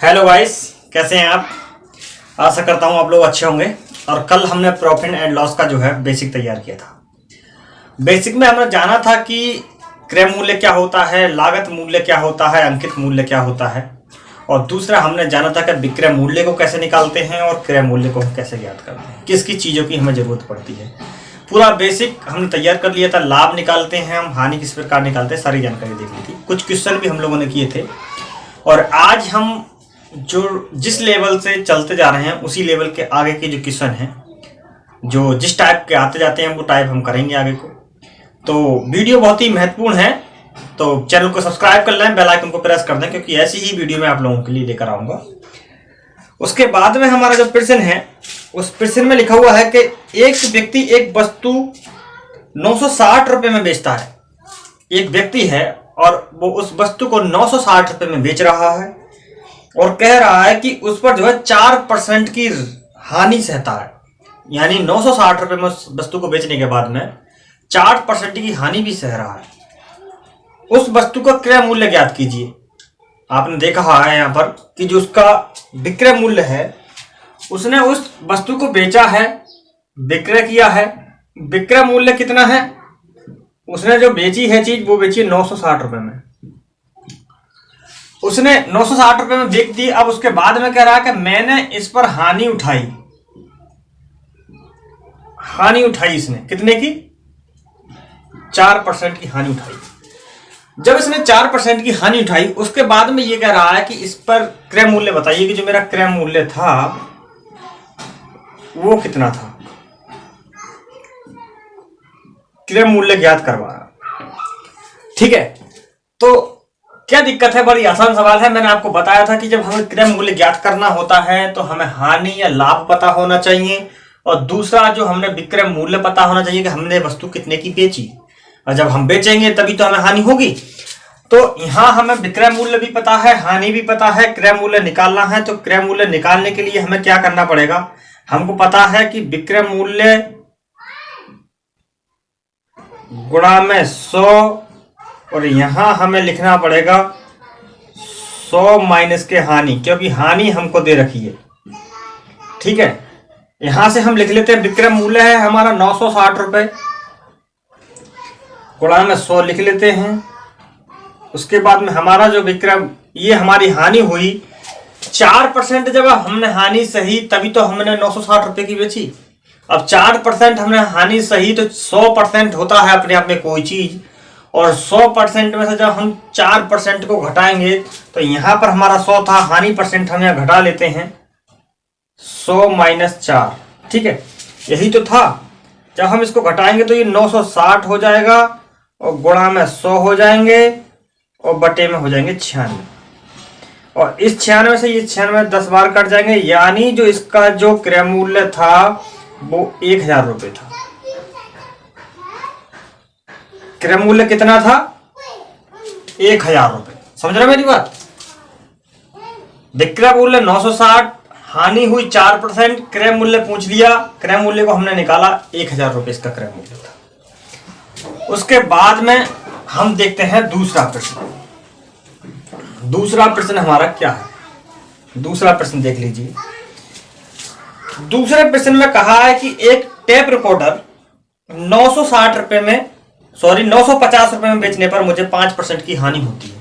Hello guys, कैसे हैं आप। आशा करता हूं आप लोग अच्छे होंगे। और कल हमने प्रॉफिट एंड लॉस का जो है बेसिक तैयार किया था। बेसिक में हमने जाना था कि क्रय मूल्य क्या होता है, लागत मूल्य क्या होता है, अंकित मूल्य क्या होता है, और दूसरा हमने जाना था कि विक्रय मूल्य को कैसे निकालते हैं और क्रय मूल्य को हम कैसे ज्ञात करते हैं, किस किस चीज़ों की हमें ज़रूरत पड़ती है। पूरा बेसिक हमने तैयार कर लिया था। लाभ निकालते हैं हम, हानि किस प्रकार निकालते हैं, सारी जानकारी देख ली थी। कुछ क्वेश्चन भी हम लोगों ने किए थे। और आज हम जो जिस लेवल से चलते जा रहे हैं उसी लेवल के आगे के जो क्वेश्चन हैं, जो जिस टाइप के आते जाते हैं वो टाइप हम करेंगे आगे को। तो वीडियो बहुत ही महत्वपूर्ण है, तो चैनल को सब्सक्राइब कर लें, बेल आइकन को प्रेस कर दें, क्योंकि ऐसी ही वीडियो मैं आप लोगों के लिए लेकर आऊँगा। उसके बाद में हमारा जो प्रश्न है, उस प्रश्न में लिखा हुआ है कि एक व्यक्ति एक वस्तु 960 रुपये में बेचता है। एक व्यक्ति है और वो उस वस्तु को 960 रुपये में बेच रहा है और कह रहा है कि उस पर जो है 4% की हानि सहता है। यानी 960 रुपये में उस वस्तु को बेचने के बाद में 4% की हानि भी सह रहा है। उस वस्तु का क्रय मूल्य ज्ञात कीजिए। आपने देखा है यहाँ पर कि जो उसका विक्रय मूल्य है, उसने उस वस्तु को बेचा है, विक्रय किया है। विक्रय मूल्य कितना है? उसने जो बेची है चीज, वो बेची 960 रुपये में। उसने 960 रुपये में बेच दी। अब उसके बाद में कह रहा है कि मैंने इस पर हानि उठाई। हानि उठाई इसने कितने की? 4% की हानि उठाई। जब इसने 4% की हानि उठाई, उसके बाद में ये कह रहा है कि इस पर क्रय मूल्य बताइए कि जो मेरा क्रय मूल्य था वो कितना था। क्रय मूल्य ज्ञात करवा रहा। ठीक है, तो क्या दिक्कत है? बड़ी आसान सवाल है। मैंने आपको बताया था कि जब हमें क्रय मूल्य ज्ञात करना होता है तो हमें हानि या लाभ पता होना चाहिए, और दूसरा जो हमने विक्रय मूल्य पता होना चाहिए कि हमने वस्तु कितने की बेची। और जब हम बेचेंगे तभी तो हमें हानि होगी। तो यहां हमें विक्रय मूल्य भी पता है, हानि भी पता है, क्रय मूल्य निकालना है। तो क्रय मूल्य निकालने के लिए हमें क्या करना पड़ेगा? हमको पता है कि विक्रय मूल्य गुणा में 100, और यहां हमें लिखना पड़ेगा 100 माइनस के हानि, क्योंकि हानि हमको दे रखी है। ठीक है, यहां से हम लिख लेते हैं विक्रय मूल्य है हमारा 960 रुपये, गुणा में 100 लिख लेते हैं। उसके बाद में हमारा जो विक्रय, ये हमारी हानि हुई 4%। जब हमने हानि सही तभी तो हमने 960 रुपये की बेची। अब 4% हमने हानि सही तो 100% होता है अपने आप में कोई चीज, और 100% में से जब हम 4% को घटाएंगे तो यहां पर हमारा 100 था, हानि परसेंट हम यहां घटा लेते हैं 100 माइनस 4। ठीक है, यही तो था। जब हम इसको घटाएंगे तो ये 960 हो जाएगा, और गुणा में 100 हो जाएंगे, और बटे में हो जाएंगे 96। और इस 96 से ये 96 10 बार कट जाएंगे, यानी जो इसका जो क्रय मूल्य था वो 1000 रुपये था। क्रय मूल्य कितना था? 1000 रुपये। समझ रहे मेरी बात? विक्रय मूल्य 960, हानि हुई 4%, क्रय मूल्य पूछ लिया, क्रय मूल्य को हमने निकाला, 1000 रुपये इसका क्रय मूल्य था। उसके बाद में हम देखते हैं दूसरा प्रश्न। दूसरा प्रश्न हमारा क्या है? दूसरा प्रश्न देख लीजिए। दूसरे प्रश्न में कहा है कि एक टेप रिकॉर्डर 960 रुपये में, 950 रुपये में बेचने पर मुझे 5% की हानि होती है।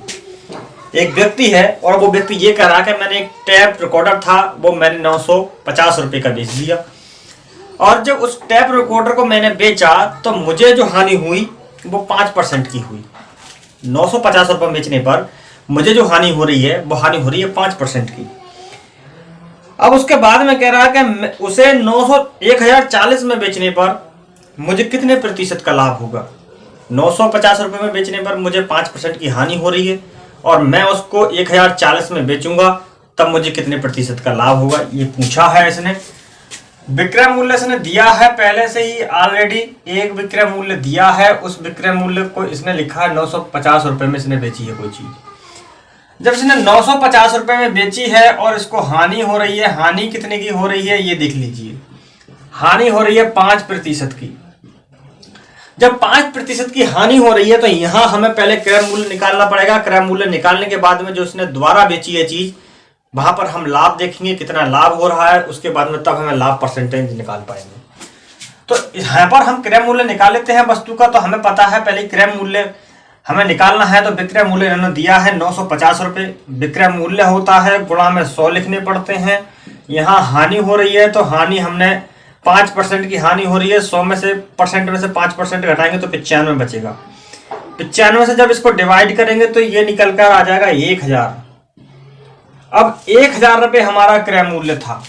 एक व्यक्ति है और वो व्यक्ति ये कह रहा कि मैंने एक टेप रिकॉर्डर था, वो मैंने 950 रुपये का बेच दिया, और जब उस टेप रिकॉर्डर को मैंने बेचा तो मुझे जो हानि हुई वो 5% की हुई। 950 रुपये बेचने पर मुझे जो हानि हो रही है वो हानि हो रही है 5% की। अब उसके बाद में कह रहा है कि उसे 1040 में बेचने पर मुझे कितने प्रतिशत का लाभ होगा। 950 रुपये में बेचने पर मुझे 5% की हानि हो रही है, और मैं उसको 1040 में बेचूंगा, तब मुझे कितने प्रतिशत का लाभ होगा, ये पूछा है इसने। विक्रय मूल्य इसने दिया है पहले से ही, ऑलरेडी एक विक्रय मूल्य दिया है। उस विक्रय मूल्य को इसने लिखा है 950 रुपये में इसने बेची है कोई चीज। जब इसने 950 रुपये में बेची है और इसको हानि हो रही है, हानि कितने की हो रही है ये देख लीजिए। हानि हो रही है 5% की। जब 5% की हानि हो रही है तो यहां हमें पहले क्रय मूल्य निकालना पड़ेगा। क्रय मूल्य निकालने के बाद में जो उसने दोबारा बेची है चीज, वहां पर हम लाभ देखेंगे कितना लाभ हो रहा है, उसके बाद में तब हमें लाभ परसेंटेज निकाल पाएंगे। तो यहाँ पर हम क्रय मूल्य निकाल लेते हैं वस्तु का। तो हमें पता है पहले क्रय मूल्य हमें निकालना है। तो विक्रय मूल्य इन्होंने दिया है 950 रुपये। विक्रय मूल्य होता है गुणा में 100 लिखने पड़ते हैं। यहाँ हानि हो रही है तो हानि हमने 5% की हानि हो रही है। 100 में से परसेंट में से 5% घटाएंगे तो 95 बचेगा। 95 से जब इसको डिवाइड करेंगे तो ये निकल कर आ जाएगा 1000। अब 1000 रुपये हमारा क्रय मूल्य था।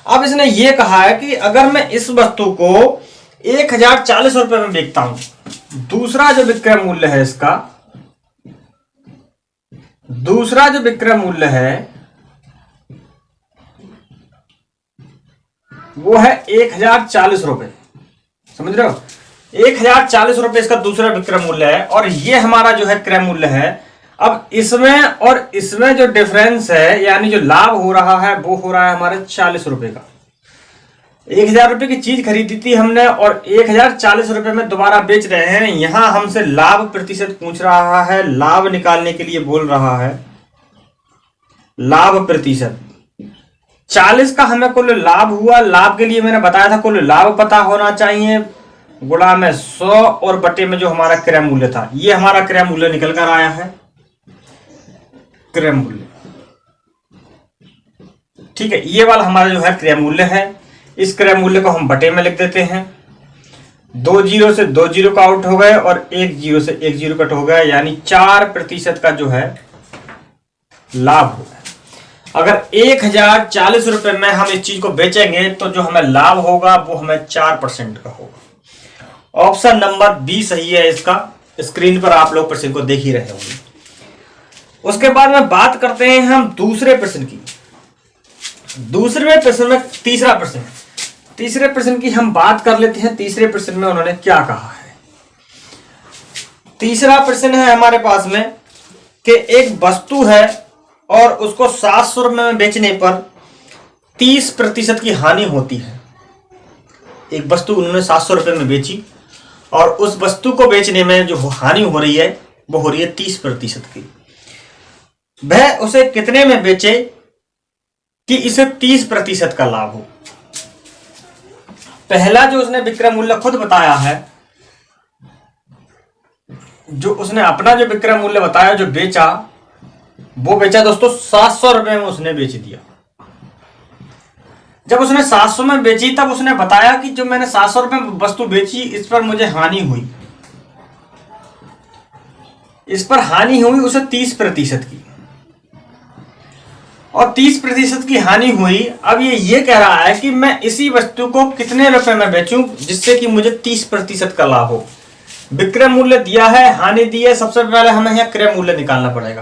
अब इसने ये कहा है कि अगर मैं इस वस्तु को 1040 रुपये में बेचता हूं, दूसरा जो विक्रय मूल्य है इसका, दूसरा जो विक्रय मूल्य है वो है 1040 रुपये। समझ रहे हो? 1040 रुपये इसका दूसरा विक्रय मूल्य है और ये हमारा जो है क्रय मूल्य है। अब इसमें और इसमें जो डिफरेंस है यानी जो लाभ हो रहा है वो हो रहा है हमारे 40 रुपए का। 1000 रुपए की चीज खरीदी थी हमने और 1040 रुपए में दोबारा बेच रहे हैं। यहां हमसे लाभ प्रतिशत पूछ रहा है, लाभ निकालने के लिए बोल रहा है। लाभ प्रतिशत 40 का हमें कुल लाभ हुआ। लाभ के लिए मैंने बताया था कुल लाभ पता होना चाहिए गुणा में 100 और बटे में जो हमारा क्रय मूल्य था। ये हमारा क्रय मूल्य निकल कर आया है, क्रय मूल्य। ठीक है, ये वाला हमारा जो है क्रय मूल्य है। इस क्रय मूल्य को हम बटे में लिख देते हैं। 2 जीरो से 2 जीरो का आउट हो गए और 1 जीरो से 1 जीरो कट हो गया, यानी 4% का जो है लाभ हो गया। अगर 1040 रुपए में हम इस चीज को बेचेंगे तो जो हमें लाभ होगा वो हमें 4% का होगा। ऑप्शन नंबर बी सही है इसका। स्क्रीन पर आप लोग प्रश्न को देख ही रहे होंगे। उसके बाद में बात करते हैं हम दूसरे प्रश्न की। दूसरे प्रश्न में तीसरा प्रश्न, तीसरे प्रश्न की हम बात कर लेते हैं। तीसरे प्रश्न में उन्होंने क्या कहा है? तीसरा प्रश्न है हमारे पास में कि एक वस्तु है और उसको 700 रुपए में बेचने पर 30% की हानि होती है। एक वस्तु उन्होंने 700 रुपए में बेची और उस वस्तु को बेचने में जो हानि हो रही है वो हो रही है 30% की। वह उसे कितने में बेचे कि इसे 30% का लाभ हो? पहला जो उसने विक्रय मूल्य खुद बताया है, जो उसने अपना जो विक्रय मूल्य बताया, जो बेचा, वो बेचा दोस्तों 700 रुपए में उसने बेच दिया। जब उसने 700 में बेची तब उसने बताया कि जो मैंने 700 रुपए में वस्तु बेची इस पर मुझे हानि हुई। इस पर हानि हुई उसे 30% की, और 30% की हानि हुई। अब ये कह रहा है कि मैं इसी वस्तु को कितने रुपए में बेचूं जिससे कि मुझे 30% का लाभ हो। विक्रय मूल्य दिया है, हानि दी है। सबसे पहले हमें यहाँ क्रय मूल्य निकालना पड़ेगा,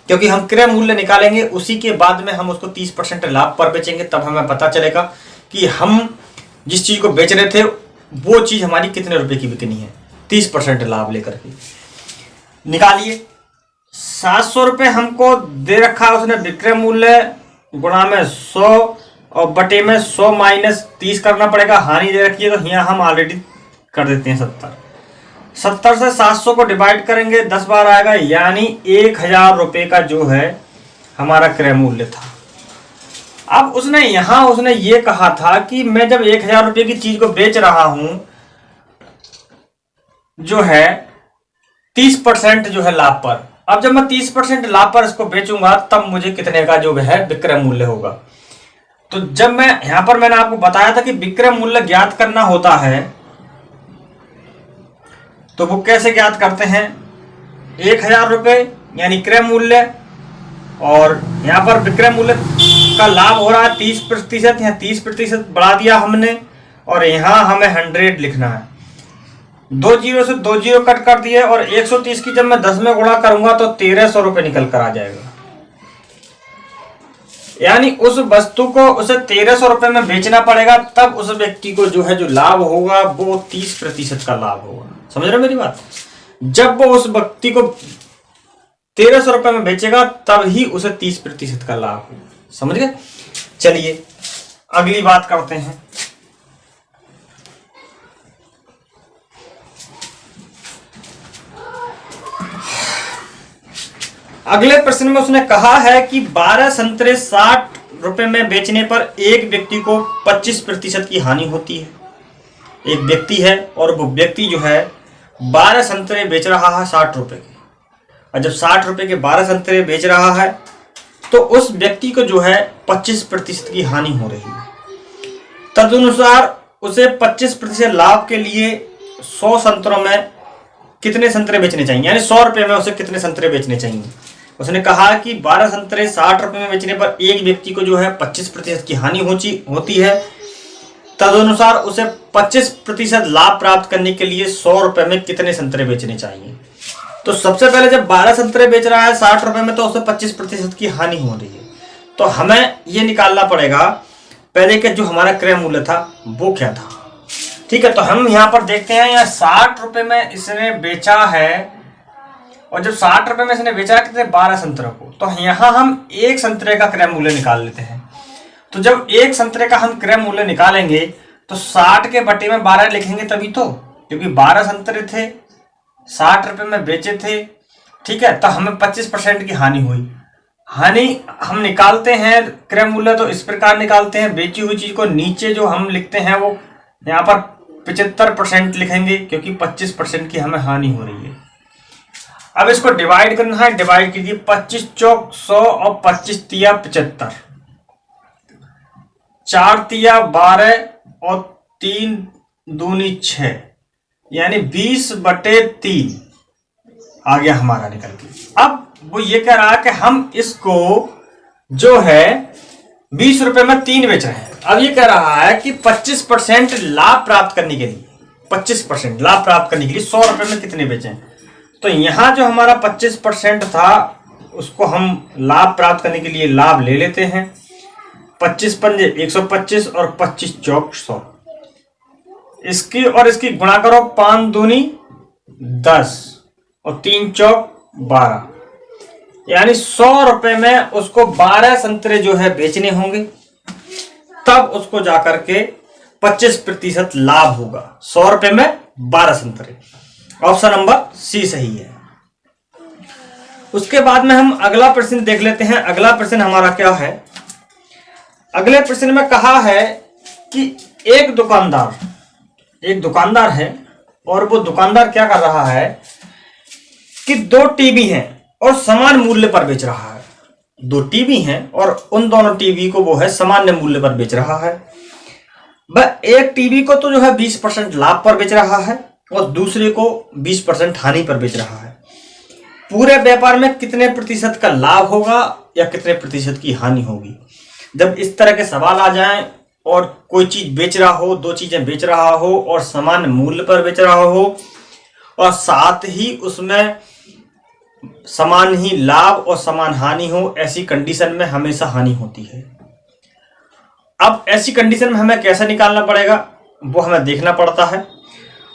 क्योंकि हम क्रय मूल्य निकालेंगे उसी के बाद में हम उसको 30% लाभ पर बेचेंगे। तब हमें पता चलेगा कि हम जिस चीज को बेच रहे थे वो चीज हमारी कितने रुपए की बिकनी है। 30% लाभ लेकर के निकालिए। 700 रुपए हमको दे रखा है उसने विक्रय मूल्य, गुणा में 100 और बटे में 100 माइनस 30 करना पड़ेगा। हानि दे रखी है तो यहाँ हम ऑलरेडी कर देते हैं 70 से 700 को डिवाइड करेंगे 10 बार आएगा, यानी 1000 रुपए का जो है हमारा क्रय मूल्य था। अब उसने ये कहा था कि मैं जब 1000 रुपए की चीज को बेच रहा हूं जो है 30% जो है लाभ पर। अब जब मैं 30% लाभ पर इसको बेचूंगा तब मुझे कितने का जो है विक्रय मूल्य होगा। तो जब मैं यहां पर मैंने आपको बताया था कि विक्रय मूल्य ज्ञात करना होता है, तो वो कैसे ज्ञात करते हैं? 1000 रुपए यानी क्रय मूल्य, और यहां पर विक्रय मूल्य का लाभ हो रहा है 30%, यहाँ 30% बढ़ा दिया हमने, और यहां हमें 100 लिखना है। 2 जीरो से 2 जीरो कट कर दिए और 130 की जब मैं 10 में गुणा करूंगा तो 1300 रुपए निकल कर आ जाएगा। यानी उस वस्तु को उसे 1300 रुपए में बेचना पड़ेगा, तब उस व्यक्ति को जो है जो लाभ होगा वो 30% का लाभ होगा। समझ रहे हो मेरी बात? जब वो उस व्यक्ति को 1300 रुपए में बेचेगा तब ही उसे 30% का लाभ होगा। समझ गए? चलिए अगली बात करते हैं। अगले प्रश्न में उसने कहा है कि 12 संतरे 60 रुपए में बेचने पर एक व्यक्ति को 25% की हानि होती है। एक व्यक्ति है और वो व्यक्ति जो है 12 संतरे बेच रहा है 60 रुपए के, और जब 60 रुपए के 12 संतरे बेच रहा है तो उस व्यक्ति को जो है 25% की हानि हो रही है। तदनुसार उसे 25% लाभ के लिए 100 संतरों में कितने संतरे बेचने चाहिए, यानी 100 रुपए में उसे कितने संतरे बेचने चाहिए। उसने कहा कि 12 संतरे 60 रुपए में बेचने पर एक व्यक्ति को जो है 25% की हानि होती है। तदनुसार उसे 25% लाभ प्राप्त करने के लिए 100 रुपए में कितने संतरे बेचने चाहिए। तो सबसे पहले जब 12 संतरे बेच रहा है 60 रुपए में, तो उसे 25% की हानि हो रही है। तो हमें ये निकालना पड़ेगा पहले के जो हमारा क्रय मूल्य था वो क्या था। ठीक है, तो हम यहाँ पर देखते हैं, यहाँ 60 रुपए में इसने बेचा है, और जब 60 रुपए में इसने बेचा कितने 12 संतरों को, तो यहाँ हम एक संतरे का क्रय मूल्य निकाल लेते हैं। तो जब एक संतरे का हम क्रय मूल्य निकालेंगे तो 60 के बटे में 12 लिखेंगे तभी तो, क्योंकि 12 संतरे थे 60 रुपए में बेचे थे। ठीक है, तो हमें 25% की हानि हुई। हानि हम निकालते हैं क्रय मूल्य तो इस प्रकार निकालते हैं, बेची हुई चीज को नीचे जो हम लिखते हैं वो यहाँ पर 75% लिखेंगे, क्योंकि 25% की हमें हानि हो रही है। अब इसको डिवाइड करना है, डिवाइड कीजिए, 25 चौक 100 और 25 तिया 75, 4 तिया 12 और 3 दूनी 6, यानी 20/3 आ गया हमारा निकल के। अब वो ये कह रहा है कि हम इसको जो है 20 रुपए में 3 बेच रहे हैं। अब ये कह रहा है कि 25% लाभ प्राप्त करने के लिए, 25% लाभ प्राप्त करने के लिए 100 रुपए में कितने बेचें। तो यहां जो हमारा 25% था उसको हम लाभ प्राप्त करने के लिए लाभ ले लेते हैं। 25 पंजे 125 और 25 चौक 100, इसकी और इसकी गुणा करो, 5 दूनी 10 और 3 चौक 12, यानी 100 रुपए में उसको 12 संतरे जो है बेचने होंगे, तब उसको जाकर के 25% लाभ होगा। 100 रुपए में 12 संतरे, ऑप्शन नंबर सी सही है। उसके बाद में हम अगला प्रश्न देख लेते हैं। अगला प्रश्न हमारा क्या है, अगले प्रश्न में कहा है कि एक दुकानदार है और वो दुकानदार क्या कर रहा है कि 2 टीवी हैं और समान मूल्य पर बेच रहा है। 2 टीवी हैं और उन दोनों टीवी को वो है सामान्य मूल्य पर बेच रहा है। वह एक टीवी को तो जो है 20% लाभ पर बेच रहा है और दूसरे को 20% हानि पर बेच रहा है। पूरे व्यापार में कितने प्रतिशत का लाभ होगा या कितने प्रतिशत की हानि होगी। जब इस तरह के सवाल आ जाएं और कोई चीज बेच रहा हो, 2 चीजें बेच रहा हो और समान मूल्य पर बेच रहा हो और साथ ही उसमें समान ही लाभ और समान हानि हो, ऐसी कंडीशन में हमेशा हानि होती है। अब ऐसी कंडीशन में हमें कैसे निकालना पड़ेगा वो हमें देखना पड़ता है।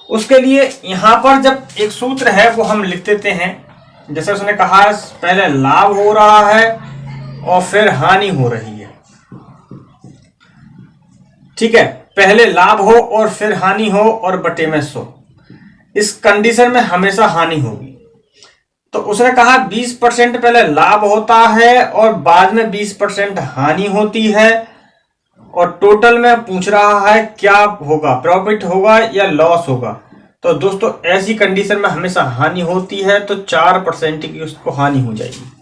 उसके लिए यहां पर जब एक सूत्र है वो हम लिख देते हैं। जैसे उसने कहा पहले लाभ हो रहा है और फिर हानि हो रही है। ठीक है, पहले लाभ हो और फिर हानि हो और बटे में 100, इस कंडीशन में हमेशा हानि होगी। तो उसने कहा 20% पहले लाभ होता है और बाद में 20% हानि होती है, और टोटल में पूछ रहा है क्या होगा, प्रॉफिट होगा या लॉस होगा। तो दोस्तों ऐसी कंडीशन में हमेशा हानि होती है, तो 4% की उसको हानि हो जाएगी।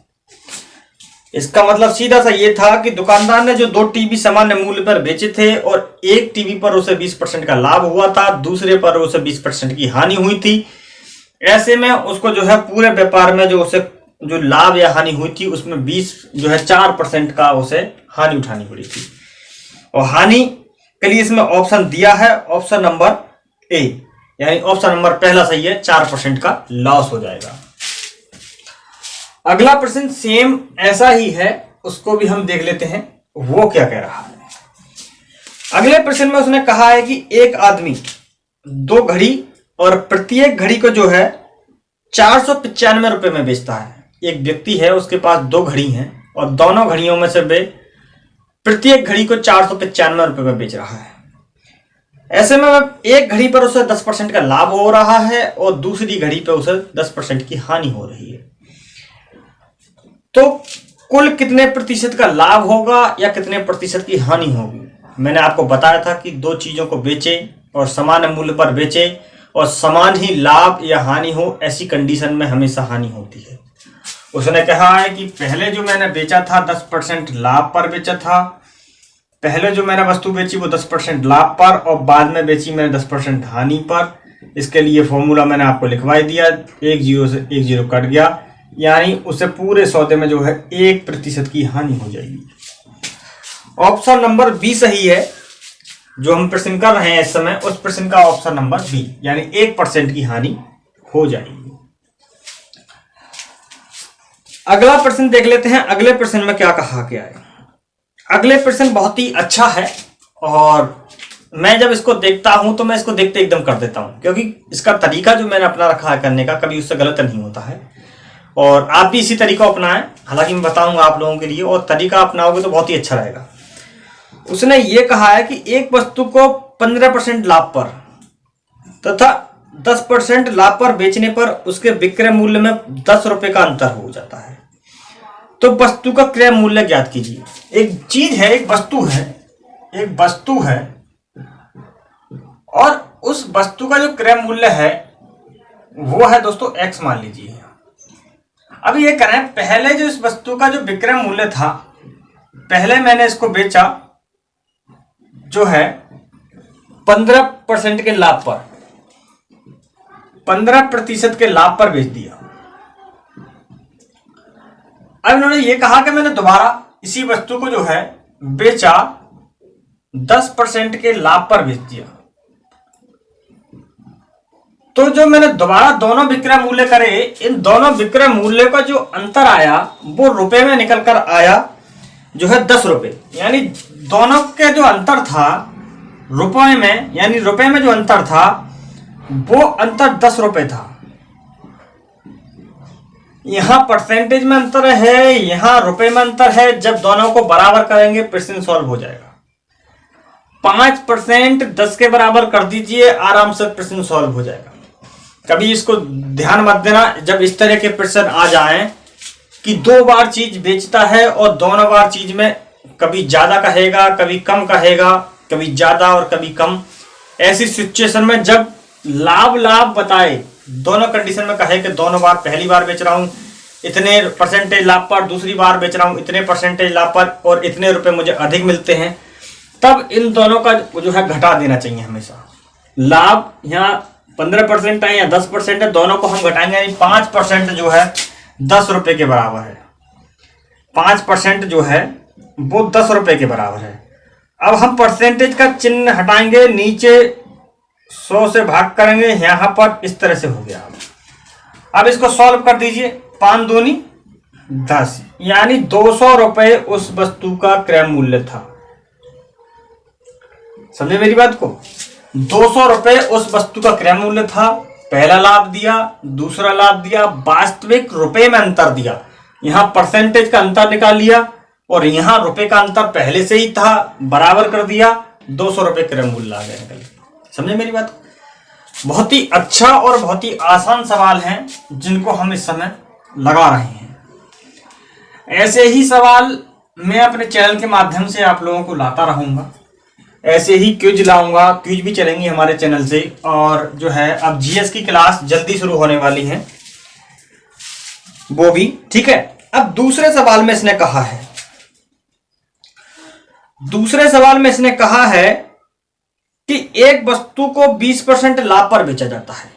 इसका मतलब सीधा सा ये था कि दुकानदार ने जो 2 टीवी सामान्य मूल्य पर बेचे थे और एक टीवी पर उसे 20% का लाभ हुआ था, दूसरे पर उसे 20% की हानि हुई थी। ऐसे में उसको जो है पूरे व्यापार में जो उसे जो लाभ या हानि हुई थी उसमें 4% का उसे हानि उठानी पड़ी थी। और हानि के लिए इसमें ऑप्शन दिया है, ऑप्शन नंबर ए, यानी ऑप्शन नंबर पहला सही है, 4% का लॉस हो जाएगा। अगला प्रश्न सेम ऐसा ही है, उसको भी हम देख लेते हैं वो क्या कह रहा है। अगले प्रश्न में उसने कहा है कि एक आदमी 2 घड़ी और प्रत्येक घड़ी को जो है 495 रुपए में बेचता है। एक व्यक्ति है, उसके पास 2 घड़ी हैं और दोनों घड़ियों में से वे प्रत्येक घड़ी को 495 रुपए में बेच रहा है। ऐसे में एक घड़ी पर उसे 10% का लाभ हो रहा है और दूसरी घड़ी पर उसे 10% की हानि हो रही है। तो कुल कितने प्रतिशत का लाभ होगा या कितने प्रतिशत की हानि होगी। मैंने आपको बताया था कि दो चीजों को बेचे और समान मूल्य पर बेचे और समान ही लाभ या हानि हो, ऐसी कंडीशन में हमेशा हानि होती है। उसने कहा है कि पहले जो मैंने बेचा था 10% लाभ पर बेचा था, पहले जो मैंने वस्तु बेची वो 10% लाभ पर और बाद में बेची मैंने 10% हानि पर। इसके लिए फॉर्मूला मैंने आपको लिखवा दिया, 1 0 से 1 0 कट गया, यानी उसे पूरे सौदे में जो है 1% की हानि हो जाएगी। ऑप्शन नंबर बी सही है। जो हम प्रश्न कर रहे हैं इस समय, उस प्रश्न का ऑप्शन नंबर बी, यानी 1% की हानि हो जाएगी। अगला प्रश्न देख लेते हैं। अगले प्रश्न में क्या कहा गया है। अगले प्रश्न बहुत ही अच्छा है और मैं जब इसको देखता हूं तो मैं इसको देखते एकदम कर देता हूं, क्योंकि इसका तरीका जो मैंने अपना रखा है करने का कभी उससे गलत नहीं होता है और आप भी इसी तरीका अपनाएं। हालांकि मैं बताऊंगा आप लोगों के लिए, और तरीका अपनाओगे तो बहुत ही अच्छा रहेगा। उसने ये कहा है कि एक वस्तु को 15% लाभ पर तथा 10% लाभ पर बेचने पर उसके विक्रय मूल्य में 10 रुपए का अंतर हो जाता है। तो वस्तु का क्रय मूल्य ज्ञात कीजिए। एक चीज है, एक वस्तु है और उस वस्तु का जो क्रय मूल्य है वो है दोस्तों x मान लीजिए। अब ये करें, पहले जो इस वस्तु का जो विक्रय मूल्य था, पहले मैंने इसको बेचा जो है 15% के लाभ पर, 15% के लाभ पर बेच दिया। अब इन्होंने ये कहा कि मैंने दोबारा इसी वस्तु को जो है बेचा 10% के लाभ पर बेच दिया। तो जो मैंने दोबारा दोनों विक्रय मूल्य करे, इन दोनों विक्रय मूल्य का जो अंतर आया वो रुपए में निकल कर आया जो है 10 रुपए। यानी दोनों के जो अंतर था रुपए में, यानी रुपए में जो अंतर था वो अंतर 10 रुपए था। यहां परसेंटेज में अंतर है, यहां रुपए में अंतर है। जब दोनों को बराबर करेंगे प्रश्न सॉल्व हो जाएगा। 5% 10 के बराबर कर दीजिए, आराम से प्रश्न सॉल्व हो जाएगा। कभी इसको ध्यान मत देना जब इस तरह के प्रश्न आ जाएं कि 2 बार चीज बेचता है और दोनों बार चीज में कभी ज्यादा कहेगा, कभी कम कहेगा, कभी ज्यादा और कभी कम। ऐसी सिचुएशन में जब लाभ बताए, दोनों कंडीशन में कहे कि दोनों बार, पहली बार बेच रहा हूं इतने परसेंटेज लाभ पर, दूसरी बार बेच रहा हूं इतने परसेंटेज लाभ पर और इतने रुपए मुझे अधिक मिलते हैं, तब इन दोनों का जो है घटा देना चाहिए हमेशा। लाभ यहाँ 15% है या 10% है, दोनों को हम घटाएंगे, यानी 5% जो है 10 रुपए के बराबर है। 5% जो है वो 10 रुपए के बराबर है। अब हम परसेंटेज का चिन्ह हटाएंगे, नीचे 100 से भाग करेंगे, यहां पर इस तरह से हो गया। अब इसको सॉल्व कर दीजिए, 5 दूनी 10, यानी 200 रुपए उस वस्तु का क्रय मूल्य था। समझे मेरी बात को? 200 रुपए उस वस्तु का क्रय मूल्य था। पहला लाभ दिया, दूसरा लाभ दिया, वास्तविक रुपए में अंतर दिया। यहां परसेंटेज का अंतर निकाल लिया और यहां रुपए का अंतर पहले से ही था, बराबर कर दिया, 200 रुपए क्रय मूल्य आ गया निकल। समझे मेरी बात? बहुत ही अच्छा और बहुत ही आसान सवाल हैं जिनको हम इस समय लगा रहे हैं। ऐसे ही सवाल मैं अपने चैनल के माध्यम से आप लोगों को लाता रहूंगा। ऐसे ही क्विज लाऊंगा, क्विज भी चलेंगी हमारे चैनल से। और जो है अब जीएस की क्लास जल्दी शुरू होने वाली है, वो भी ठीक है। अब दूसरे सवाल में इसने कहा है, दूसरे सवाल में इसने कहा है कि एक वस्तु को 20% लाभ पर बेचा जाता है।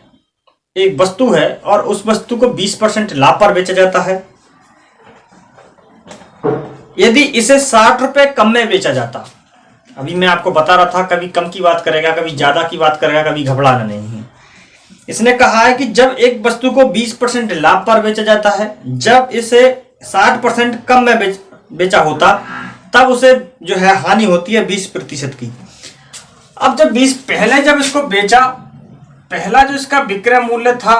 एक वस्तु है और उस वस्तु को 20% लाभ पर बेचा जाता है। यदि इसे 60 रुपए कम में बेचा जाता, अभी मैं आपको बता रहा था कभी कम की बात करेगा, कभी ज्यादा की बात करेगा, कभी घबराना नहीं है। इसने कहा है कि जब एक वस्तु को 20% लाभ पर बेचा जाता है, जब इसे 60% कम में बेचा होता, तब उसे जो है हानि होती है 20% की। अब जब 20 पहले जब इसको बेचा, पहला जो इसका विक्रय मूल्य था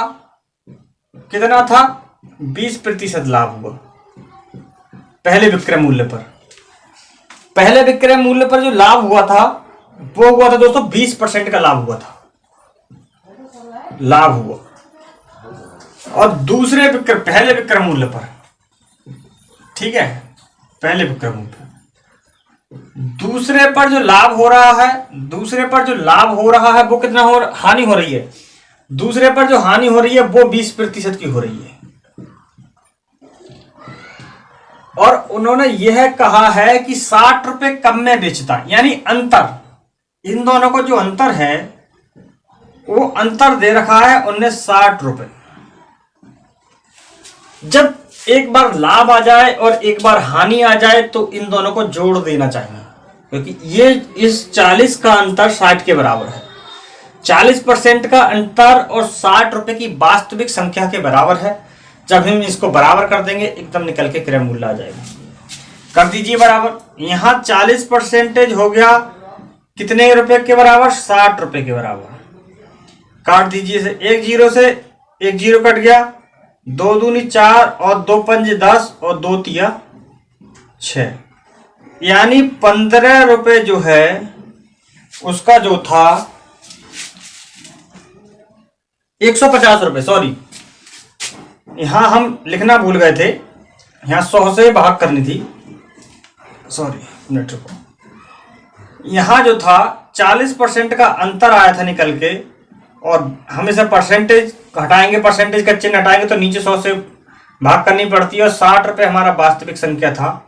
कितना था? 20% लाभ हुआ पहले विक्रय मूल्य पर। पहले विक्रय मूल्य पर जो लाभ हुआ था वो हुआ था दोस्तों 20% का लाभ हुआ था, लाभ हुआ। और दूसरे पहले विक्रय मूल्य पर ठीक है, पहले विक्रय मूल्य पे। दूसरे पर जो लाभ हो रहा है, दूसरे पर जो लाभ हो रहा है वो कितना हानि हो रही है, दूसरे पर जो हानि हो रही है वो 20% की हो रही है। और उन्होंने यह कहा है कि 60 रुपए कम में बेचता, यानी अंतर, इन दोनों को जो अंतर है वो अंतर दे रखा है उनने 60 रुपए। जब एक बार लाभ आ जाए और एक बार हानि आ जाए तो इन दोनों को जोड़ देना चाहिए, क्योंकि ये इस 40 का अंतर 60 के बराबर है। 40% का अंतर और 60 रुपए की वास्तविक संख्या के बराबर है। जब हम इसको बराबर कर देंगे एकदम निकल के क्रय मूल्य आ जाएगा। कर दीजिए बराबर। यहां 40% हो गया कितने रुपए के बराबर, 60 रुपए के बराबर। काट दीजिए से, एक जीरो से एक जीरो कट गया, 2 दूनी 4 और 2 पंजे 10 और 2 तिया 6, यानी 15 रुपए जो है उसका जो था 150 रुपए, सॉरी यहां हम लिखना भूल गए थे, यहां 100 से भाग करनी थी, सॉरी मिनट रुको। यहां जो था 40% का अंतर आया था निकल के, और हम इसे परसेंटेज हटाएंगे, परसेंटेज का चिन्ह हटाएंगे तो नीचे 100 से भाग करनी पड़ती है, और 60 रुपए हमारा वास्तविक संख्या था।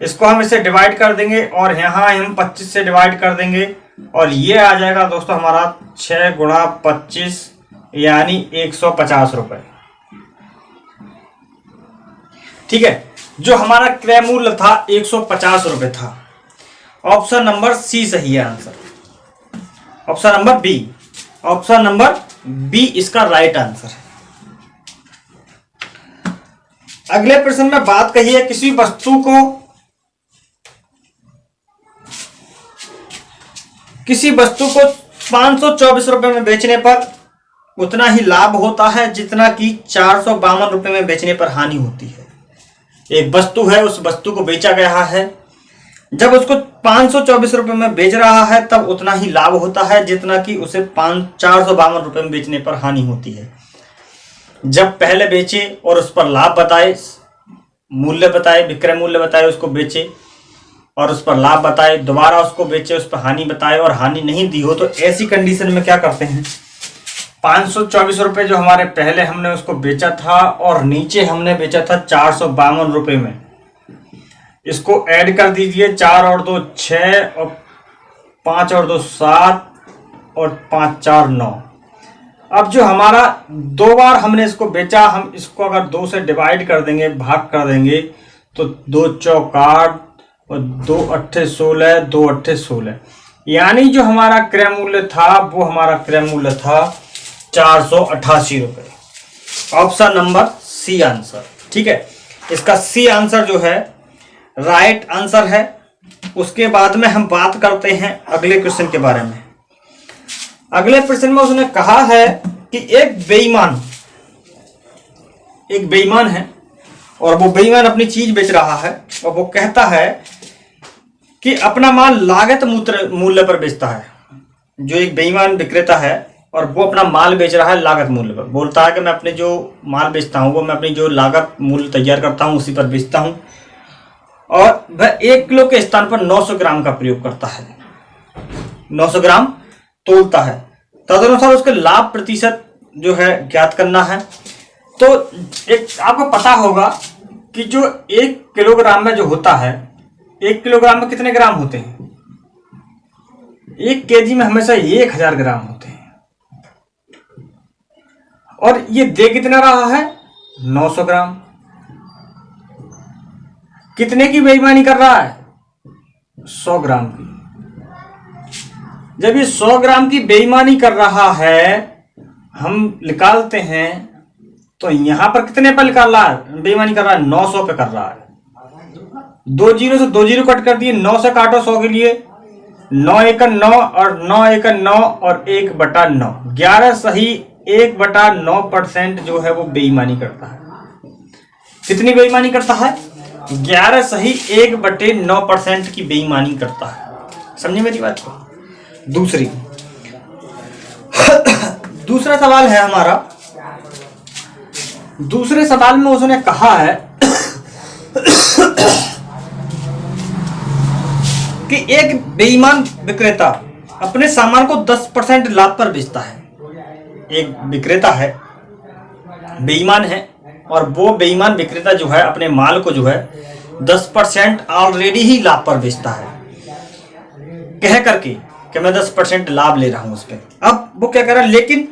इसको हम इसे डिवाइड कर देंगे और यहाँ हम 25 से डिवाइड कर देंगे, और ये आ जाएगा दोस्तों हमारा 6 गुणा 25 यानी 150 रुपए। ठीक है, जो हमारा क्रय मूल्य था 150 रुपए था। ऑप्शन नंबर सी सही है answer. Option number B, option number B इसका राइट आंसर है। अगले प्रश्न में बात कही है, किसी वस्तु को 524 रुपए में बेचने पर उतना ही लाभ होता है जितना कि 452 रुपए में बेचने पर हानि होती है। एक वस्तु है, उस वस्तु को बेचा गया है, जब उसको 524 रुपए में बेच रहा है तब उतना ही लाभ होता है जितना कि उसे 452 रुपए में बेचने पर हानि होती है। जब पहले बेचे और उस पर लाभ बताए, मूल्य बताए, विक्रय मूल्य बताए, उसको बेचे और उस पर लाभ बताए, दोबारा उसको बेचे, उस पर हानि बताए और हानि नहीं दी हो, तो ऐसी कंडीशन में क्या करते हैं, 524 रुपए जो हमारे पहले हमने उसको बेचा था और नीचे हमने बेचा था 452 रुपए में, इसको ऐड कर दीजिए। 4 और 2 6 और 5 और 2 7 और 5 4 9। अब जो हमारा 2 बार हमने इसको बेचा, हम इसको अगर 2 से डिवाइड कर देंगे, भाग कर देंगे, तो 2 चौक 8 और 2 अट्ठे 16, 2 अट्ठे 16, यानी जो हमारा क्रय मूल्य था वो हमारा क्रय मूल्य था 488 रुपए। Option number C answer. ठीक है, इसका सी आंसर जो है राइट आंसर है। उसके बाद में हम बात करते हैं अगले क्वेश्चन के बारे में। अगले प्रश्न में उसने कहा है कि एक बेईमान है और वो बेईमान अपनी चीज बेच रहा है और वो कहता है कि अपना माल लागत मूल्य पर बेचता है। जो एक बेईमान विक्रेता है और वो अपना माल बेच रहा है लागत मूल्य पर, बोलता है कि मैं अपने जो माल बेचता हूँ वो मैं अपनी जो लागत मूल्य तैयार करता हूँ उसी पर बेचता हूँ, और वह 1 किलो के स्थान पर 900 ग्राम का प्रयोग करता है, 900 ग्राम तोलता है। तदनुसार उसके लाभ प्रतिशत जो है ज्ञात करना है। तो एक आपको पता होगा कि जो 1 किलोग्राम में जो होता है, 1 किलोग्राम में कितने ग्राम होते हैं, 1 केजी में हमेशा 1000 ग्राम होते हैं, और ये दे कितना रहा है 900 ग्राम। कितने की बेईमानी कर रहा है, 100 ग्राम की। जब ये 100 ग्राम की बेईमानी कर रहा है, हम निकालते हैं तो यहां पर कितने पर निकाल रहा है, बेईमानी कर रहा है 900 पे कर रहा है। 2 जीरो से 2 जीरो कट कर दिए, 9 से काटो 100 के लिए, 9 एकड़ 9 और 9 एकड़ 9 और 1/9, 11 सही 1/9% जो है वो बेईमानी करता है। कितनी बेईमानी करता है, 11 सही 1/9% की बेईमानी करता है। समझे मेरी बात को। दूसरा सवाल है हमारा। दूसरे सवाल में उसने कहा है कि एक बेईमान विक्रेता अपने सामान को 10% लाभ पर बेचता है। एक विक्रेता है, बेईमान है, और वो बेईमान विक्रेता जो है अपने माल को जो है 10% ऑलरेडी ही लाभ पर बेचता है, कह करके कि मैं 10% लाभ ले रहा हूं उस पर। अब वो क्या कर रहा है, लेकिन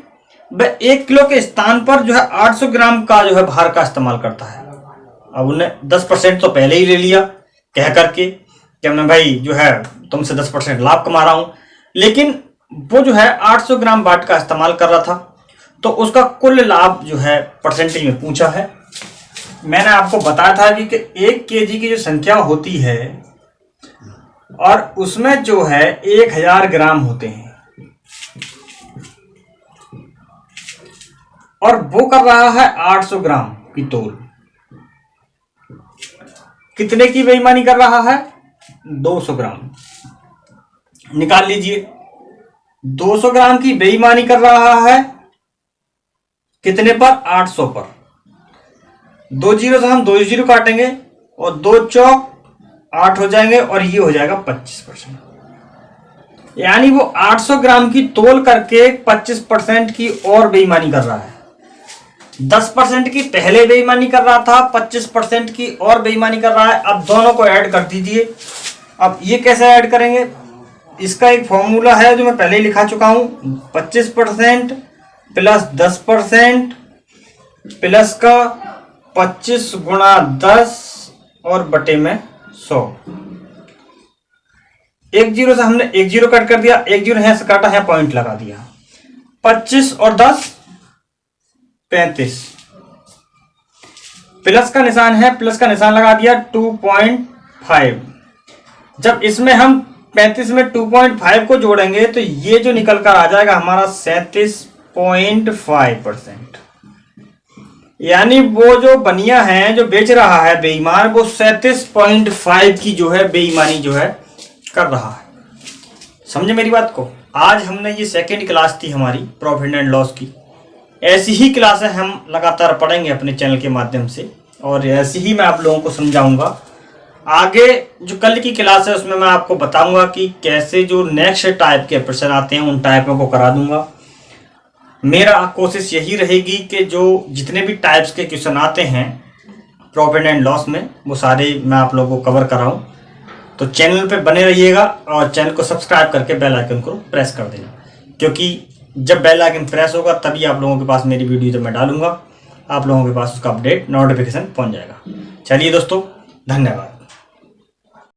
वह 1 किलो के स्थान पर जो है 800 ग्राम का जो है भार का इस्तेमाल करता है। अब उन्हें 10% तो पहले ही ले लिया, कह करके कि मैं भाई जो है तुमसे 10% लाभ कमा रहा हूं, लेकिन वो जो है 800 ग्राम बाट का इस्तेमाल कर रहा था, तो उसका कुल लाभ जो है परसेंटेज में पूछा है। मैंने आपको बताया था कि 1 केजी की जो संख्या होती है और उसमें जो है 1000 ग्राम होते हैं, और वो कर रहा है 800 ग्राम की तोल। कितने की बेईमानी कर रहा है? 200 ग्राम। निकाल लीजिए, 200 ग्राम की बेईमानी कर रहा है कितने पर? 800 पर। 2 जीरो से हम 2 जीरो काटेंगे और 2 चौक 8 हो जाएंगे, और ये हो जाएगा 25%। यानी वो 800 ग्राम की तोल करके 25% की और बेईमानी कर रहा है। 10% की पहले बेईमानी कर रहा था, 25% की और बेईमानी कर रहा है। अब दोनों को ऐड कर दीजिए। अब ये कैसे ऐड करेंगे? इसका एक फॉर्मूला है जो मैं पहले ही लिखा चुका हूं, 25% प्लस 10% प्लस का 25 गुणा 10 और बटे में 100। 1 जीरो से हमने 1 जीरो कट कर दिया, 1 जीरो यहां से काटा है, पॉइंट लगा दिया। 25 और 10 35, प्लस का निशान है, प्लस का निशान लगा दिया 2.5। जब इसमें हम 35 में 2.5 को जोड़ेंगे तो ये जो निकल कर आ जाएगा हमारा 37.5%। यानी वो जो बनिया है जो बेच रहा है बेईमान, वो 37.5 की जो है बेईमानी जो है कर रहा है। समझे मेरी बात को? आज हमने ये सेकंड क्लास थी हमारी प्रॉफिट एंड लॉस की। ऐसी ही क्लासें हम लगातार पढ़ेंगे अपने चैनल के माध्यम से, और ऐसे ही मैं आप लोगों को समझाऊंगा। आगे जो कल की क्लास है उसमें मैं आपको बताऊंगा कि कैसे जो नेक्स्ट टाइप के प्रश्न आते हैं उन टाइपों को करा दूंगा। मेरा कोशिश यही रहेगी कि जो जितने भी टाइप्स के क्वेश्चन आते हैं प्रॉफिट एंड लॉस में, वो सारे मैं आप लोगों को कवर कराऊं। तो चैनल पे बने रहिएगा और चैनल को सब्सक्राइब करके बेल आइकन को प्रेस कर देना, क्योंकि जब बेल आइकन प्रेस होगा तभी आप लोगों के पास मेरी वीडियो जब मैं डालूंगा आप लोगों के पास उसका अपडेट नोटिफिकेशन पहुंच जाएगा। चलिए दोस्तों, धन्यवाद।